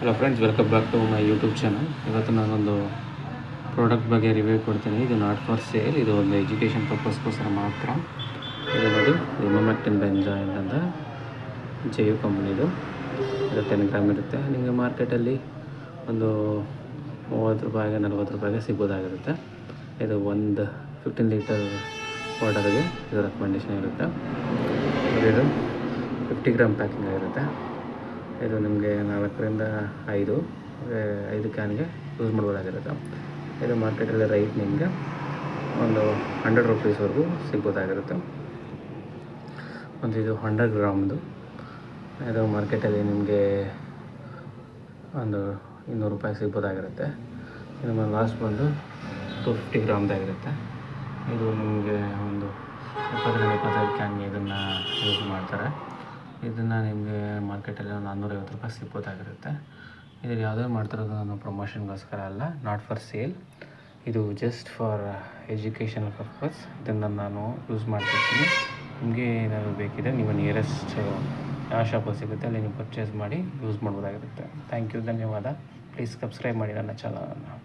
Hello friends, welcome back to my YouTube channel. ಇವತ್ತು ನಾನೊಂದು product ಬಗ್ಗೆ ರಿವ್ಯೂ ಕೊಡ್ತೀನಿ. ಇದು ನಾಟ್ ಫಾರ್ ಸೇಲ್, ಇದು ಒಂದು ಎಜುಕೇಷನ್ ಪರ್ಪಸ್ಗೋಸ್ಕರ ಮಾತ್ರ. ಇದು ನೋಡಿ, ಇಮಮೆಕ್ಟಿನ್ ಬೆಂಜಾಯಿಲ್ ಅಂತ ಜೆಯು ಕಂಪ್ನಿದು. ಇದು 10 ಗ್ರಾಮ್ ಇರುತ್ತೆ. ನಿಮಗೆ ಮಾರ್ಕೆಟಲ್ಲಿ ಒಂದು 30 ರೂಪಾಯಿಗೆ 40 ರೂಪಾಯಿಗೆ ಸಿಗ್ಬೋದಾಗಿರುತ್ತೆ. ಇದು ಒಂದು 15 ಲೀಟರ್ ವಾಟರ್ಗೆ ಇದು ರೆಕಮೆಂಡೇಷನ್ ಇರುತ್ತೆ. ಇದು 50 ಗ್ರಾಮ್ ಪ್ಯಾಕಿಂಗ್ ಆಗಿರುತ್ತೆ. ಇದು ನಿಮಗೆ 4 ರಿಂದ 5 ಕ್ಯಾನ್ಗೆ ಯೂಸ್ ಮಾಡ್ಬೋದಾಗಿರುತ್ತೆ. ಇದು ಮಾರ್ಕೆಟಲ್ಲಿ ರೈಟ್ ನಿಮಗೆ ಒಂದು 100 ರೂಪೀಸ್ವರೆಗೂ ಸಿಗ್ಬೋದಾಗಿರುತ್ತೆ. ಮತ್ತು ಇದು 100 ಗ್ರಾಮ್ದು. ಇದು ಮಾರ್ಕೆಟಲ್ಲಿ ನಿಮಗೆ ಒಂದು 200 ರೂಪಾಯಿ ಸಿಗ್ಬೋದಾಗಿರುತ್ತೆ. ಇದು ಲಾಸ್ಟ್ ಬಂದು 250 ಗ್ರಾಮ್ದಾಗಿರುತ್ತೆ. ಇದು ನಿಮಗೆ ಒಂದು 25 ಕ್ಯಾನ್ಗೆ ಇದನ್ನು ಯೂಸ್ ಮಾಡ್ತಾರೆ. ಇದನ್ನು ನಿಮಗೆ ಮಾರ್ಕೆಟಲ್ಲಿ ಒಂದು 450 ರೂಪಾಯಿ ಸಿಗ್ಬೋದಾಗಿರುತ್ತೆ. ಇದು ಯಾವುದೇ ಮಾಡ್ತಿರೋದು ನಾನು ಪ್ರಮೋಷನ್ಗೋಸ್ಕರ ಅಲ್ಲ, ನಾಟ್ ಫಾರ್ ಸೇಲ್. ಇದು ಜಸ್ಟ್ ಫಾರ್ ಎಜುಕೇಷನಲ್ ಪರ್ಪಸ್. ಇದನ್ನು ನಾನು ಯೂಸ್ ಮಾಡ್ತಿರ್ತೀನಿ. ನಿಮಗೆ ಏನಾದರೂ ಬೇಕಿದೆ, ನೀವು ನಿಯರೆಸ್ಟ್ ಯಾವ ಶಾಪಲ್ಲಿ ಸಿಗುತ್ತೆ ಅಲ್ಲಿ ನೀವು ಪರ್ಚೇಸ್ ಮಾಡಿ ಯೂಸ್ ಮಾಡ್ಬೋದಾಗಿರುತ್ತೆ. ಥ್ಯಾಂಕ್ ಯು, ಧನ್ಯವಾದ. ಪ್ಲೀಸ್ ಸಬ್ಸ್ಕ್ರೈಬ್ ಮಾಡಿ ನನ್ನ ಚಾನಲನ್ನು.